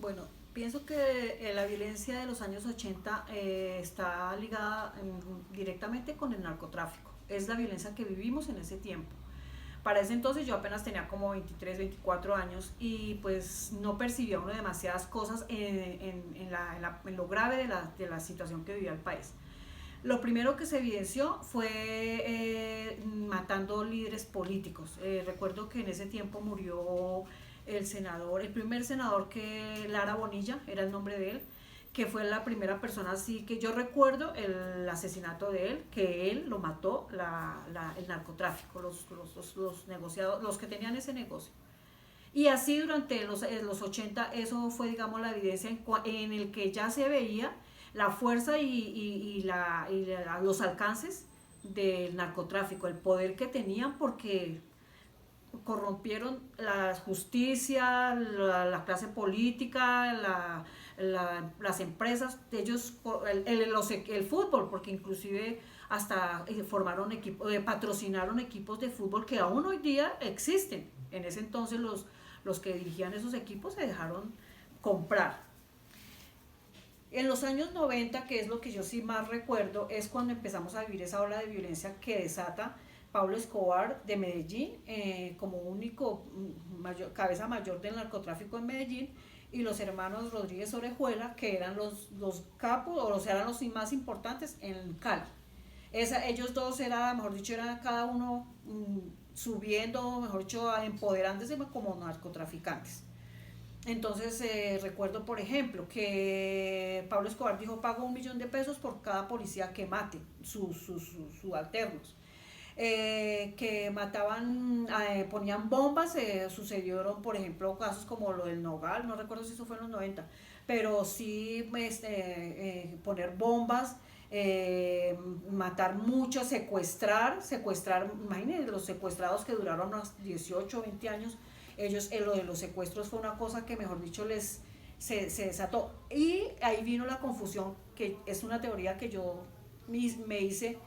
Bueno, pienso que la violencia de los años 80 está ligada directamente con el narcotráfico. Es la violencia que vivimos en ese tiempo. Para ese entonces yo apenas tenía como 23, 24 años y pues no percibía uno demasiadas cosas en lo grave de la situación que vivía el país. Lo primero que se evidenció fue matando líderes políticos. Recuerdo que en ese tiempo murió el primer senador que Lara Bonilla, era el nombre de él, que fue la primera persona así que yo recuerdo el asesinato de él, que él lo mató el narcotráfico, los negociados, los que tenían ese negocio. Y así durante los 80 eso fue, digamos, la evidencia en el que ya se veía la fuerza los alcances del narcotráfico, el poder que tenían porque corrompieron la justicia, la clase política, las empresas, ellos, el fútbol, porque inclusive hasta formaron equipos, patrocinaron equipos de fútbol que aún hoy día existen. En ese entonces los que dirigían esos equipos se dejaron comprar. En los años 90, que es lo que yo sí más recuerdo, es cuando empezamos a vivir esa ola de violencia que desata Pablo Escobar de Medellín, como único cabeza mayor del narcotráfico en Medellín, y los hermanos Rodríguez Orejuela, que eran los capos, o sea, eran los más importantes en Cali. Ellos dos eran, mejor dicho, eran cada uno subiendo, mejor dicho, empoderándose como narcotraficantes. Entonces recuerdo, por ejemplo, que Pablo Escobar dijo: pago 1.000.000 de pesos por cada policía que mate, sus subalternos. Que mataban, ponían bombas, sucedieron, por ejemplo, casos como lo del Nogal, no recuerdo si eso fue en los 90, pero sí poner bombas, matar mucho, secuestrar, imagínense los secuestrados que duraron unos 18 20 años, ellos, lo de los secuestros fue una cosa que, mejor dicho, se desató. Y ahí vino la confusión, que es una teoría que yo me hice,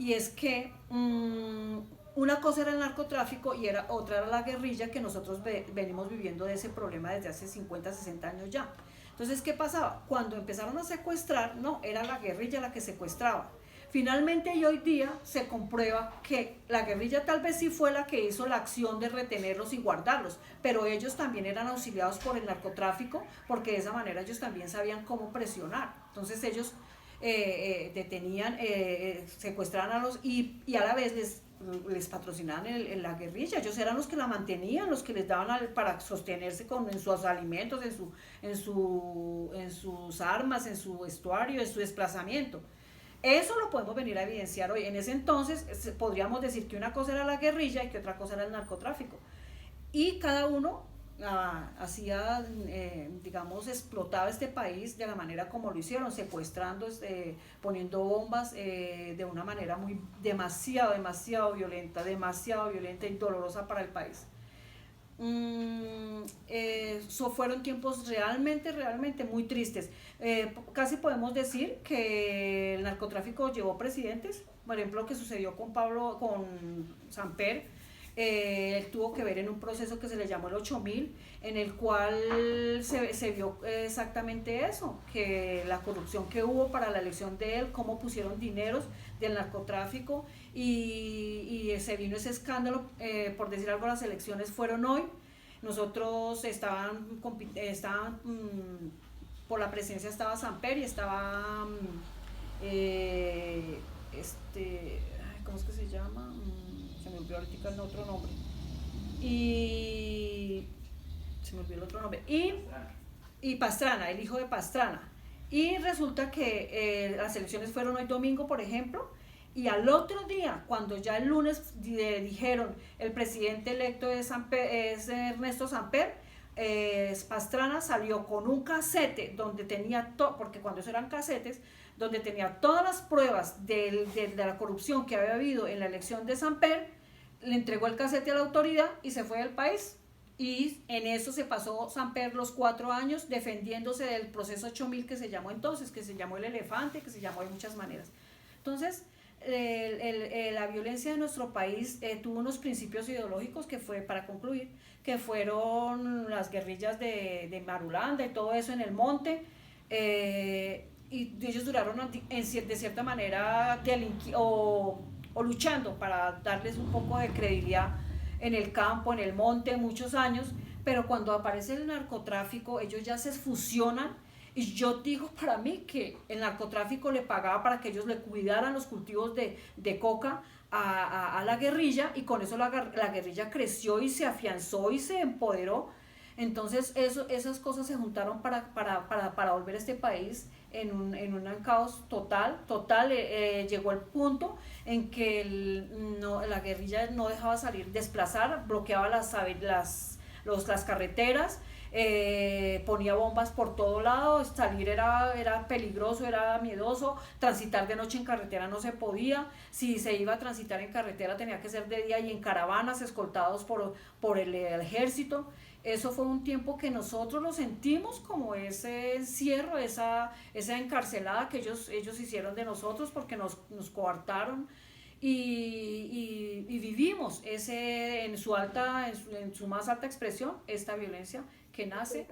y es que una cosa era el narcotráfico y otra era la guerrilla, que nosotros venimos viviendo de ese problema desde hace 50, 60 años ya. Entonces, ¿qué pasaba? Cuando empezaron a secuestrar, no, era la guerrilla la que secuestraba. Finalmente, y hoy día se comprueba que la guerrilla tal vez sí fue la que hizo la acción de retenerlos y guardarlos, pero ellos también eran auxiliados por el narcotráfico, porque de esa manera ellos también sabían cómo presionar. Entonces ellos detenían, secuestraban a y a la vez les patrocinaban la guerrilla. Ellos eran los que la mantenían, los que les daban para sostenerse en sus alimentos, en sus armas, en su vestuario, en su desplazamiento. Eso lo podemos venir a evidenciar hoy. En ese entonces podríamos decir que una cosa era la guerrilla y que otra cosa era el narcotráfico. Y cada uno hacía, digamos, explotaba este país de la manera como lo hicieron, secuestrando, poniendo bombas, de una manera demasiado violenta y dolorosa para el país. Fueron tiempos realmente muy tristes. Casi podemos decir que el narcotráfico llevó presidentes. Por ejemplo, lo que sucedió con Samper, él tuvo que ver en un proceso que se le llamó el 8000, en el cual se vio exactamente eso, que la corrupción que hubo para la elección de él, cómo pusieron dineros del narcotráfico, y se vino ese escándalo. Por decir algo, las elecciones fueron hoy. Nosotros por la presidencia estaba Samper y estaba ¿cómo es que se llama? Se me olvidó ahorita el otro nombre. Y se me olvidó el otro nombre. Y Pastrana, el hijo de Pastrana. Y resulta que las elecciones fueron hoy domingo, por ejemplo, y al otro día, cuando ya el lunes dijeron el presidente electo es Ernesto Samper, Pastrana salió con un casete donde tenía porque cuando eso eran casetes, donde tenía todas las pruebas de la corrupción que había habido en la elección de Samper, le entregó el casete a la autoridad y se fue del país. Y en eso se pasó Samper los 4 años defendiéndose del proceso 8000, que se llamó entonces, que se llamó el elefante, que se llamó de muchas maneras. Entonces, La violencia de nuestro país tuvo unos principios ideológicos que fue, para concluir, que fueron las guerrillas de Marulanda y todo eso en el monte, y ellos duraron de cierta manera o luchando para darles un poco de credibilidad en el campo, en el monte, muchos años, pero cuando aparece el narcotráfico, ellos ya se fusionan. Y yo digo para mí que el narcotráfico le pagaba para que ellos le cuidaran los cultivos de coca a la guerrilla, y con eso la guerrilla creció y se afianzó y se empoderó. Entonces esas cosas se juntaron para volver a este país en un caos total, total. Llegó el punto en que la guerrilla no dejaba salir, desplazar, bloqueaba las carreteras, ponía bombas por todo lado, salir era peligroso, era miedoso, transitar de noche en carretera no se podía, si se iba a transitar en carretera tenía que ser de día y en caravanas escoltados por el ejército. Eso fue un tiempo que nosotros lo sentimos como ese encierro, esa encarcelada que ellos hicieron de nosotros porque nos coartaron, y vivimos en su más alta expresión esta violencia que nace.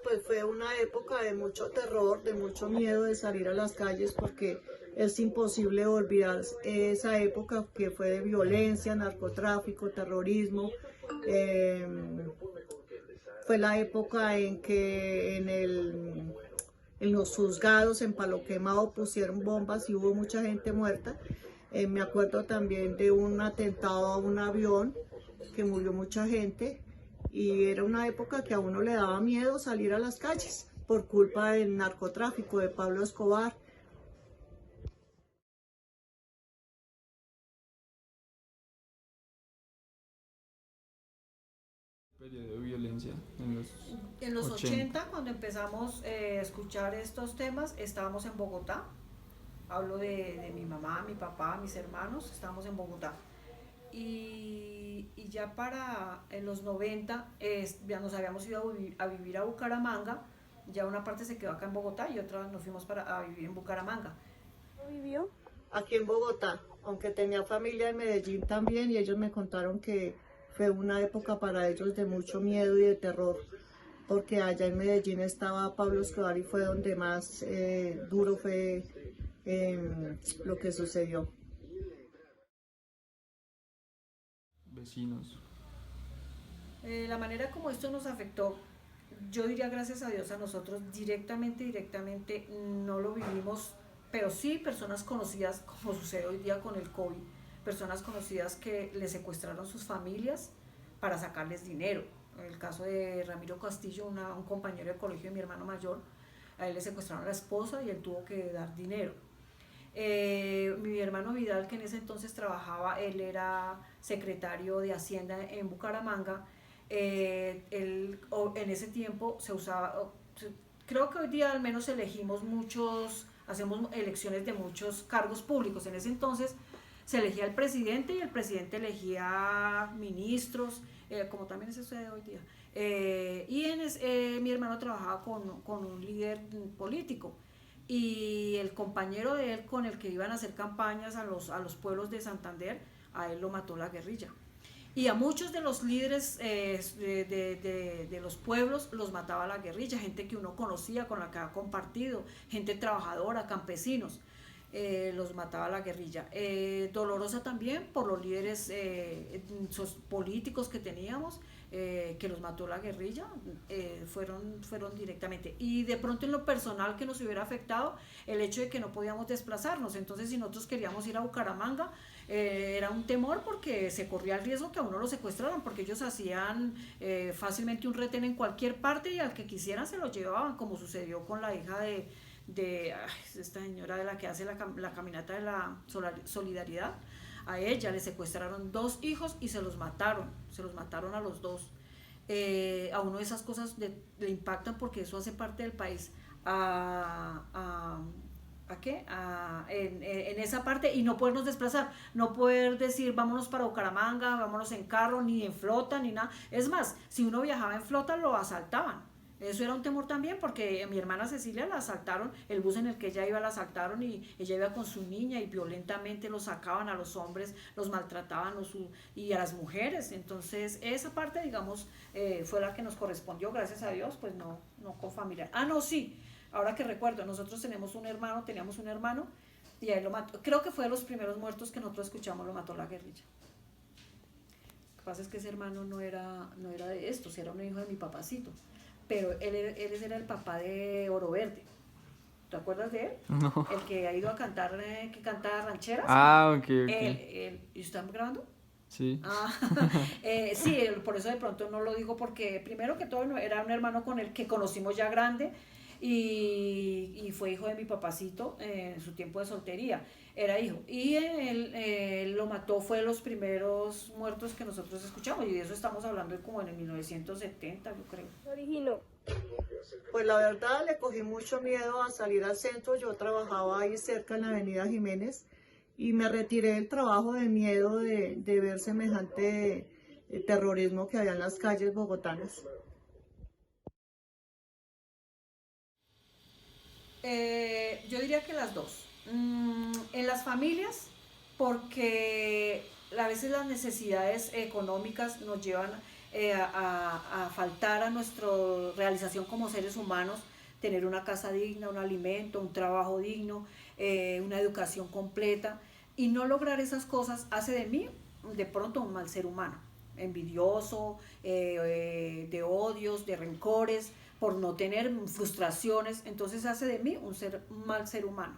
Pues fue una época de mucho terror, de mucho miedo de salir a las calles, porque es imposible olvidar esa época que fue de violencia, narcotráfico, terrorismo. Eh, Fue la época en que en los juzgados en Palo Quemado pusieron bombas y hubo mucha gente muerta. Me acuerdo también de un atentado a un avión que murió mucha gente, y era una época que a uno le daba miedo salir a las calles por culpa del narcotráfico de Pablo Escobar. Periodo de violencia En los 80. 80, cuando empezamos a escuchar estos temas, estábamos en Bogotá. Hablo de mi mamá, mi papá, mis hermanos, estábamos en Bogotá. Y ya para en los 90 ya nos habíamos ido a vivir a Bucaramanga. Ya una parte se quedó acá en Bogotá y otra nos fuimos a vivir en Bucaramanga. ¿Vivió? Aquí en Bogotá, aunque tenía familia en Medellín también, y ellos me contaron que fue una época para ellos de mucho miedo y de terror, porque allá en Medellín estaba Pablo Escobar y fue donde más duro fue lo que sucedió. Vecinos. La manera como esto nos afectó, yo diría gracias a Dios, a nosotros directamente no lo vivimos, pero sí personas conocidas, como sucede hoy día con el COVID, personas conocidas que le secuestraron sus familias para sacarles dinero. En el caso de Ramiro Castillo, un compañero de colegio de mi hermano mayor, a él le secuestraron a la esposa y él tuvo que dar dinero. Mi hermano Vidal, que en ese entonces trabajaba, él era secretario de Hacienda en Bucaramanga. En ese tiempo se usaba, creo que hoy día al menos hacemos elecciones de muchos cargos públicos. En ese entonces se elegía el presidente y el presidente elegía ministros, como también se sucede hoy día. Mi hermano trabajaba con un líder político, y el compañero de él con el que iban a hacer campañas a los pueblos de Santander, a él lo mató la guerrilla. Y a muchos de los líderes de los pueblos los mataba la guerrilla, gente que uno conocía, con la que ha compartido, gente trabajadora, campesinos, los mataba la guerrilla. Dolorosa también por los líderes políticos que teníamos, que los mató la guerrilla, fueron directamente. Y de pronto en lo personal que nos hubiera afectado el hecho de que no podíamos desplazarnos. Entonces si nosotros queríamos ir a Bucaramanga, era un temor porque se corría el riesgo que a uno lo secuestraran, porque ellos hacían fácilmente un retén en cualquier parte y al que quisieran se lo llevaban, como sucedió con la hija de esta señora de la que hace la caminata de la solidaridad. A ella le secuestraron 2 hijos y se los mataron a los 2. A uno esas cosas le impactan porque eso hace parte del país. ¿A qué? En esa parte, y no podernos desplazar, no poder decir vámonos para Bucaramanga, vámonos en carro, ni en flota, ni nada. Es más, si uno viajaba en flota lo asaltaban. Eso era un temor también porque a mi hermana Cecilia la asaltaron, el bus en el que ella iba la asaltaron y ella iba con su niña y violentamente los sacaban a los hombres, los maltrataban y a las mujeres. Entonces esa parte, digamos, fue la que nos correspondió, gracias a Dios, pues no con familiar. Ah, no, sí, ahora que recuerdo, nosotros teníamos un hermano y a él lo mató. Creo que fue de los primeros muertos que nosotros escuchamos, lo mató la guerrilla. Lo que pasa es que ese hermano no era de estos, era un hijo de mi papacito. Pero él era el papá de Oro Verde. ¿Te acuerdas de él? No. El que ha ido a cantar, que canta rancheras. Ah, ok. ¿Y están grabando? Sí. Sí, por eso de pronto no lo digo porque primero que todo era un hermano con el que conocimos ya grande y fue hijo de mi papacito en su tiempo de soltería. Era hijo. Y él lo mató, fue de los primeros muertos que nosotros escuchamos, y de eso estamos hablando como en el 1970, yo creo. Originó. Pues la verdad le cogí mucho miedo a salir al centro. Yo trabajaba ahí cerca en la avenida Jiménez y me retiré del trabajo de miedo de ver semejante terrorismo que había en las calles bogotanas. Yo diría que las dos. En las familias, porque a veces las necesidades económicas nos llevan a faltar a nuestra realización como seres humanos, tener una casa digna, un alimento, un trabajo digno, una educación completa, y no lograr esas cosas hace de mí de pronto un mal ser humano, envidioso, de odios, de rencores, por no tener frustraciones. Entonces hace de mí un mal ser humano.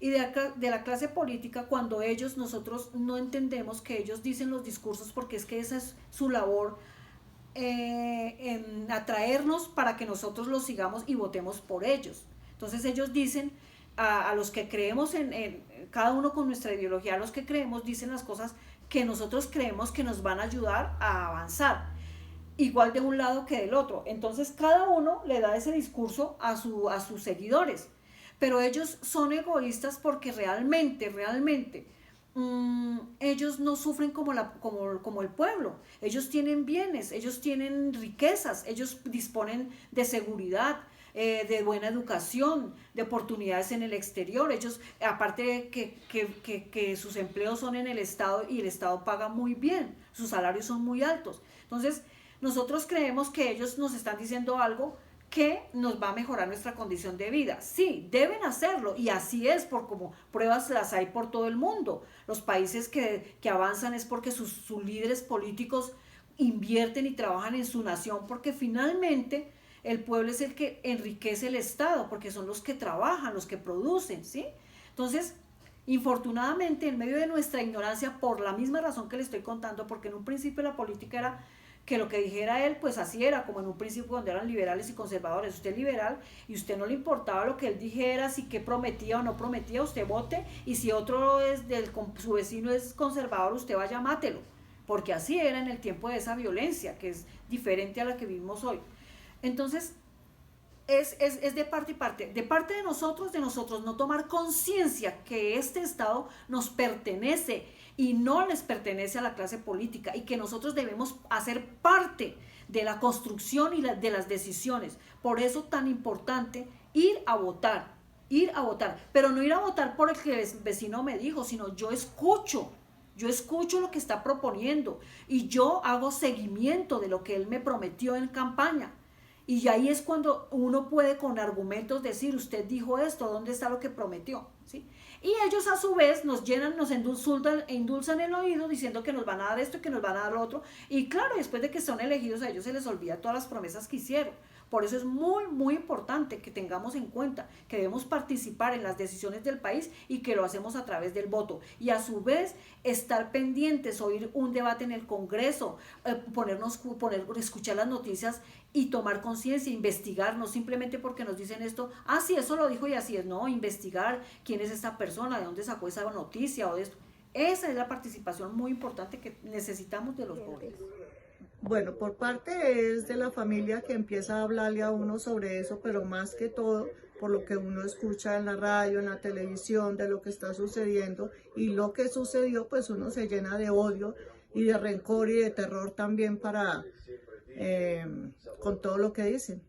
Y de la clase política, cuando nosotros no entendemos que ellos dicen los discursos, porque es que esa es su labor, en atraernos para que nosotros los sigamos y votemos por ellos. Entonces ellos dicen, a los que creemos cada uno con nuestra ideología, a los que creemos, dicen las cosas que nosotros creemos que nos van a ayudar a avanzar, igual de un lado que del otro. Entonces cada uno le da ese discurso a sus seguidores, pero ellos son egoístas porque realmente ellos no sufren como el pueblo. Ellos tienen bienes, ellos tienen riquezas, ellos disponen de seguridad, de buena educación, de oportunidades en el exterior. Ellos, aparte de que sus empleos son en el Estado y el Estado paga muy bien, sus salarios son muy altos. Entonces nosotros creemos que ellos nos están diciendo algo que nos va a mejorar nuestra condición de vida. Sí, deben hacerlo, y así es, por como pruebas las hay por todo el mundo. Los países que avanzan es porque sus líderes políticos invierten y trabajan en su nación, porque finalmente el pueblo es el que enriquece el Estado, porque son los que trabajan, los que producen, ¿sí? Entonces, infortunadamente, en medio de nuestra ignorancia, por la misma razón que le estoy contando, porque en un principio la política era que lo que dijera él, pues así era, como en un principio cuando eran liberales y conservadores. Usted es liberal y usted no le importaba lo que él dijera, si qué prometía o no prometía, usted vote, y si otro su vecino es conservador, usted vaya, mátelo, porque así era en el tiempo de esa violencia, que es diferente a la que vivimos hoy. Entonces, es de parte y parte. De parte de nosotros no tomar conciencia que este Estado nos pertenece y no les pertenece a la clase política, y que nosotros debemos hacer parte de la construcción y de las decisiones. Por eso tan importante ir a votar, pero no ir a votar por el que el vecino me dijo, sino yo escucho lo que está proponiendo y yo hago seguimiento de lo que él me prometió en campaña. Y ahí es cuando uno puede con argumentos decir, usted dijo esto, ¿dónde está lo que prometió? ¿Sí? Y ellos a su vez nos llenan, nos endulzan el oído diciendo que nos van a dar esto y que nos van a dar lo otro. Y claro, después de que son elegidos, a ellos se les olvida todas las promesas que hicieron. Por eso es muy, muy importante que tengamos en cuenta que debemos participar en las decisiones del país y que lo hacemos a través del voto. Y a su vez, estar pendientes, oír un debate en el Congreso, escuchar las noticias y tomar conciencia, investigar, no simplemente porque nos dicen esto, sí, eso lo dijo y así es. No, investigar quién es esta persona, de dónde sacó esa noticia o de esto. Esa es la participación muy importante que necesitamos de los jóvenes. Bueno, por parte es de la familia que empieza a hablarle a uno sobre eso, pero más que todo por lo que uno escucha en la radio, en la televisión, de lo que está sucediendo, y lo que sucedió, pues uno se llena de odio y de rencor y de terror también con todo lo que dicen.